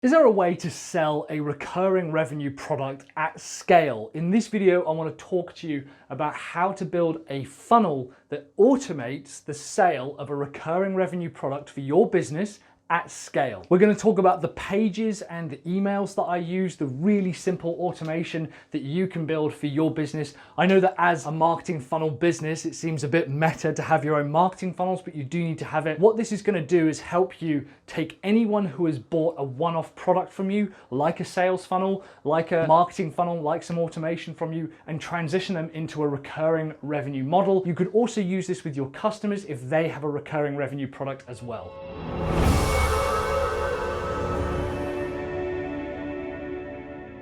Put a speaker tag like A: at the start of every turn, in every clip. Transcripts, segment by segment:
A: Is there a way to sell a recurring revenue product at scale? In this video, I want to talk to you about how to build a funnel that automates the sale of a recurring revenue product for your business at scale. We're going to talk about the pages and the emails that I use, the really simple automation that you can build for your business. I know that as a marketing funnel business, it seems a bit meta to have your own marketing funnels, but you do need to have it. What this is going to do is help you take anyone who has bought a one-off product from you, like a sales funnel, like a marketing funnel, like some automation from you, and transition them into a recurring revenue model. You could also use this with your customers if they have a recurring revenue product as well.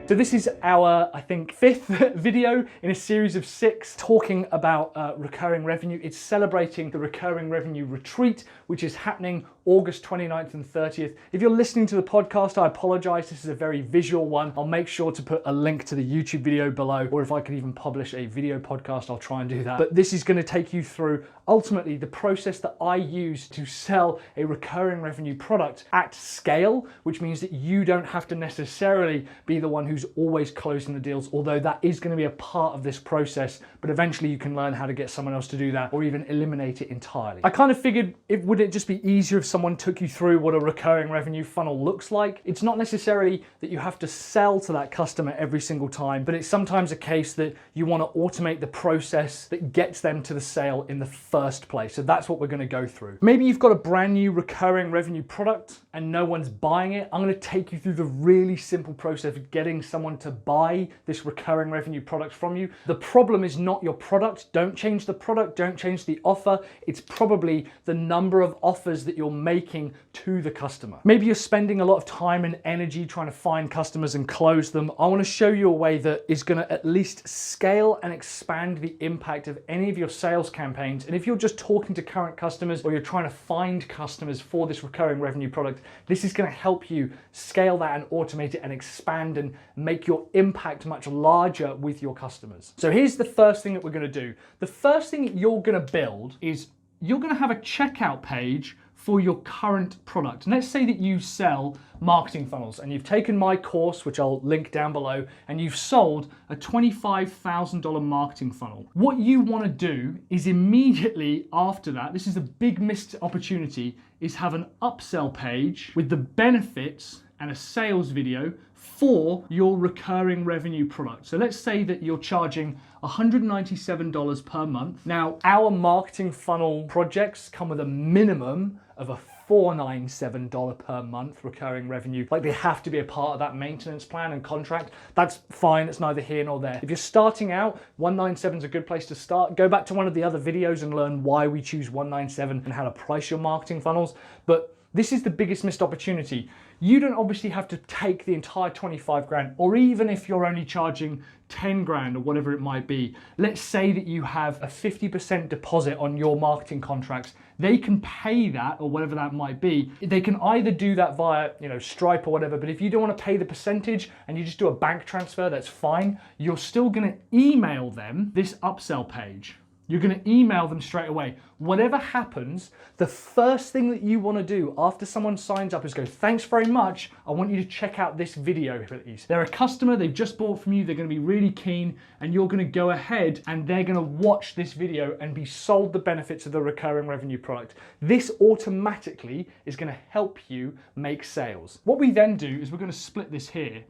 A: So this is our, I think, fifth video in a series of 6 talking about recurring revenue. It's celebrating the recurring revenue retreat, which is happening August 29th and 30th. If you're listening to the podcast, I apologize. This is a very visual one. I'll make sure to put a link to the YouTube video below, or if I could even publish a video podcast, I'll try and do that. But this is going to take you through ultimately the process that I use to sell a recurring revenue product at scale, which means that you don't have to necessarily be the one who's always closing the deals, although that is going to be a part of this process, but eventually you can learn how to get someone else to do that or even eliminate it entirely. I kind of figured, would it just be easier if someone took you through what a recurring revenue funnel looks like? It's not necessarily that you have to sell to that customer every single time, but it's sometimes a case that you want to automate the process that gets them to the sale in the first place. So that's what we're going to go through. Maybe you've got a brand new recurring revenue product and no one's buying it. I'm going to take you through the really simple process of getting someone to buy this recurring revenue product from you. The problem is not your product. Don't change the product. Don't change the offer. It's probably the number of offers that you're making to the customer. Maybe you're spending a lot of time and energy trying to find customers and close them. I want to show you a way that is going to at least scale and expand the impact of any of your sales campaigns. And if you're just talking to current customers or you're trying to find customers for this recurring revenue product, this is going to help you scale that and automate it and expand and make your impact much larger with your customers. So here's the first thing that we're going to do. The first thing that you're going to build is you're going to have a checkout page for your current product. And let's say that you sell marketing funnels and you've taken my course, which I'll link down below, and you've sold a $25,000 marketing funnel. What you want to do is immediately after that, this is a big missed opportunity, is have an upsell page with the benefits and a sales video for your recurring revenue product. So let's say that you're charging $197 per month. Now, our marketing funnel projects come with a minimum of a $497 per month recurring revenue. Like, they have to be a part of that maintenance plan and contract. That's fine, it's neither here nor there. If you're starting out, 197 is a good place to start. Go back to one of the other videos and learn why we choose 197 and how to price your marketing funnels. But this is the biggest missed opportunity. You don't obviously have to take the entire 25 grand, or even if you're only charging 10 grand or whatever it might be. Let's say that you have a 50% deposit on your marketing contracts. They can pay that, or whatever that might be. They can either do that via, Stripe or whatever, but if you don't want to pay the percentage and you just do a bank transfer, that's fine. You're still going to email them this upsell page. You're going to email them straight away. Whatever happens, the first thing that you want to do after someone signs up is go, thanks very much. I want you to check out this video, please. They're a customer, they've just bought from you, they're going to be really keen, and you're going to go ahead and they're going to watch this video and be sold the benefits of the recurring revenue product. This automatically is going to help you make sales. What we then do is we're going to split this here.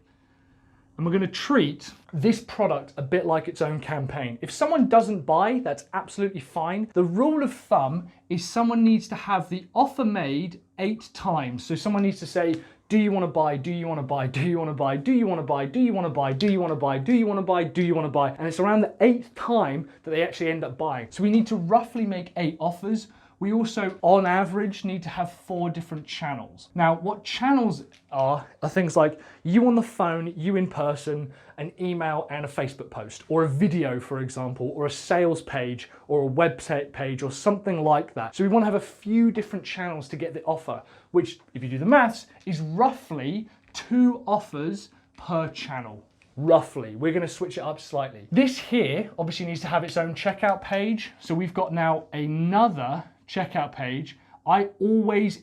A: And we're going to treat this product a bit like its own campaign. If someone doesn't buy, that's absolutely fine. The rule of thumb is someone needs to have the offer made 8 times. So someone needs to say, do you want to buy? Do you want to buy? Do you want to buy? Do you want to buy? Do you want to buy? Do you want to buy? Do you want to buy? Do you want to buy? And it's around the 8th time that they actually end up buying. So we need to roughly make 8 offers. We also, on average, need to have 4 different channels. Now, what channels are things like you on the phone, you in person, an email and a Facebook post, or a video, for example, or a sales page, or a website page, or something like that. So we want to have a few different channels to get the offer, which, if you do the maths, is roughly 2 offers per channel. Roughly. We're going to switch it up slightly. This here obviously needs to have its own checkout page. So we've got now another checkout page I always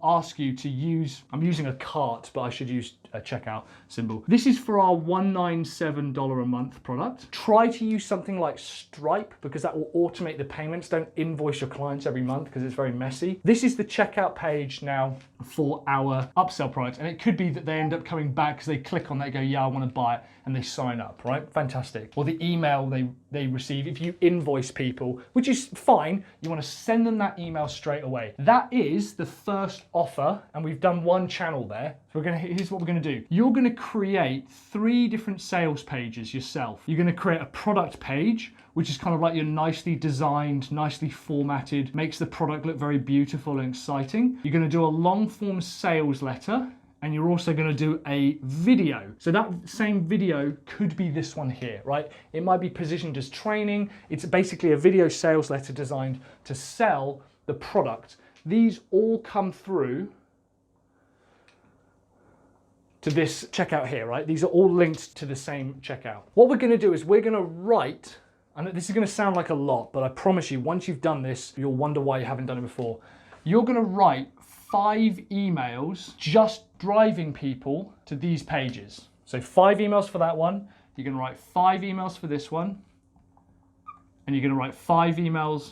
A: ask you to use, I'm using a cart, but I should use a checkout symbol. This is for our $197 a month product. Try to use something like Stripe because that will automate the payments. Don't invoice your clients every month because it's very messy. This is the checkout page now for our upsell product. And it could be that they end up coming back because they click on that, go, yeah, I want to buy it, and they sign up, right? Fantastic. Or the email they receive, if you invoice people, which is fine, you want to send them that email straight away. That is the first offer, and we've done one channel there. So here's what we're going to do. You're going to create 3 different sales pages yourself. You're going to create a product page, which is kind of like your nicely designed, nicely formatted, makes the product look very beautiful and exciting. You're going to do a long form sales letter, and you're also going to do a video. So that same video could be this one here, right? It might be positioned as training. It's basically a video sales letter designed to sell the product. These all come through to this checkout here, right? These are all linked to the same checkout. What we're going to do is we're going to write, and this is going to sound like a lot, but I promise you, once you've done this, you'll wonder why you haven't done it before. You're going to write 5 emails just driving people to these pages. So 5 emails for that one. You're going to write 5 emails for this one. And you're going to write 5 emails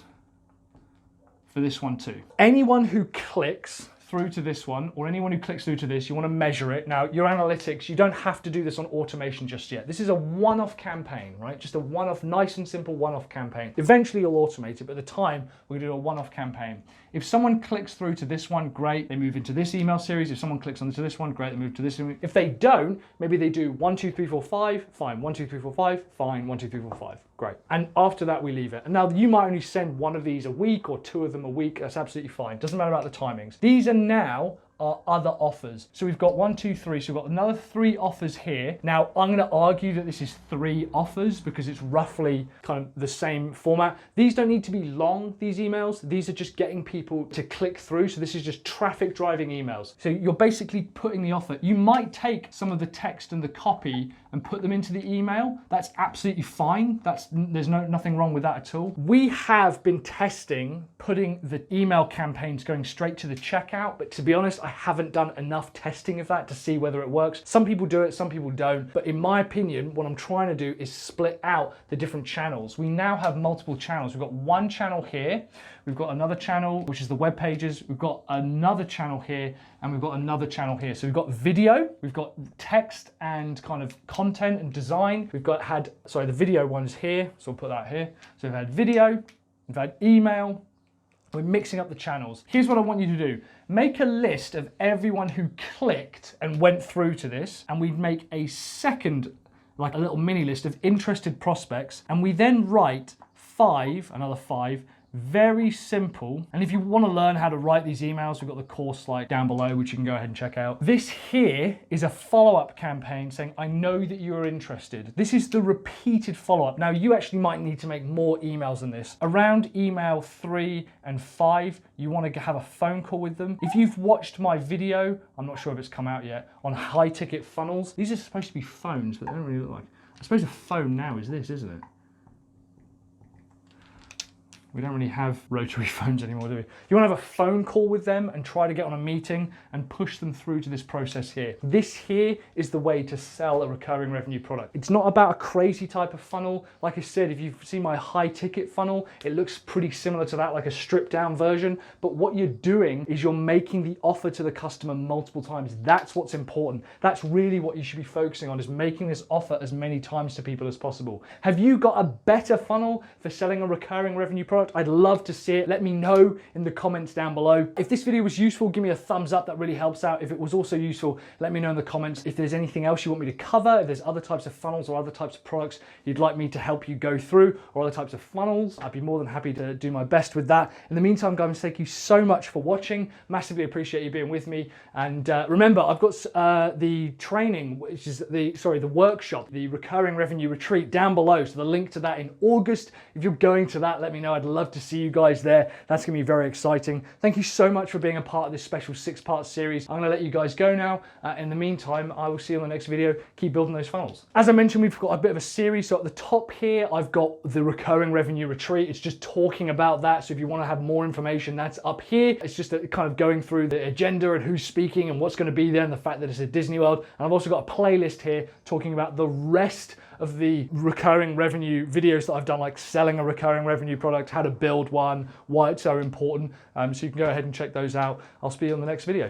A: for this one too. Anyone who clicks through to this one, or anyone who clicks through to this, you want to measure it. Now, your analytics, you don't have to do this on automation just yet. This is a one-off campaign, right? Just a one-off, nice and simple one-off campaign. Eventually you'll automate it, but at the time, we're gonna do a one-off campaign. If someone clicks through to this one, great, they move into this email series. If someone clicks onto this one, great, they move to this. If they don't, maybe they do 1, 2, 3, 4, 5, fine, 1, 2, 3, 4, 5, fine, 1, 2, 3, 4, 5, great. And after that, we leave it. And now you might only send 1 of these a week or 2 of them a week. That's absolutely fine. Doesn't matter about the timings. These are now our other offers. So we've got 1, 2, 3. So we've got another 3 offers here. Now I'm going to argue that this is 3 offers because it's roughly kind of the same format. These don't need to be long, these emails. These are just getting people to click through. So this is just traffic driving emails. So you're basically putting the offer. You might take some of the text and the copy and put them into the email. That's absolutely fine. There's nothing wrong with that at all. We have been testing putting the email campaigns going straight to the checkout, but to be honest, I haven't done enough testing of that to see whether it works. Some people do it, some people don't. But in my opinion, what I'm trying to do is split out the different channels. We now have multiple channels. We've got one channel here. We've got another channel, which is the web pages. We've got another channel here, and we've got another channel here. So we've got video, we've got text and kind of content and design. We've got the video one's here, so we'll put that here. So we've had video, we've had email. We're mixing up the channels. Here's what I want you to do. Make a list of everyone who clicked and went through to this, and we'd make a second, like a little mini list of interested prospects, and we then write another 5, very simple. And if you want to learn how to write these emails, we've got the course like down below, which you can go ahead and check out. This here is a follow-up campaign saying, I know that you're interested. This is the repeated follow-up. Now you actually might need to make more emails than this. Around email 3 and 5, you want to have a phone call with them. If you've watched my video, I'm not sure if it's come out yet, on high ticket funnels. These are supposed to be phones, but they don't really look like. I suppose a phone now is this, isn't it? We don't really have rotary phones anymore, do we? You want to have a phone call with them and try to get on a meeting and push them through to this process here. This here is the way to sell a recurring revenue product. It's not about a crazy type of funnel. Like I said, if you see my high ticket funnel, it looks pretty similar to that, like a stripped down version. But what you're doing is you're making the offer to the customer multiple times. That's what's important. That's really what you should be focusing on, is making this offer as many times to people as possible. Have you got a better funnel for selling a recurring revenue product? I'd love to see it. Let me know in the comments down below. If this video was useful, give me a thumbs up. That really helps out. If it was also useful, let me know in the comments. If there's anything else you want me to cover, if there's other types of funnels or other types of products you'd like me to help you go through, or other types of funnels, I'd be more than happy to do my best with that. In the meantime, guys, thank you so much for watching. Massively appreciate you being with me. And remember, I've got the training, which is the workshop, the recurring revenue retreat down below. So the link to that in August. If you're going to that, let me know. I'd love to see you guys there. That's gonna be very exciting. Thank you so much for being a part of this special 6-part series. I'm gonna let you guys go now. In the meantime, I will see you on the next video. Keep building those funnels. As I mentioned, we've got a bit of a series. So at the top here, I've got the recurring revenue retreat. It's just talking about that. So if you want to have more information, that's up here. It's just kind of going through the agenda and who's speaking and what's going to be there and the fact that it's at Disney World. And I've also got a playlist here talking about the rest of the recurring revenue videos that I've done, like selling a recurring revenue product, how to build one, why it's so important. So you can go ahead and check those out. I'll see you on the next video.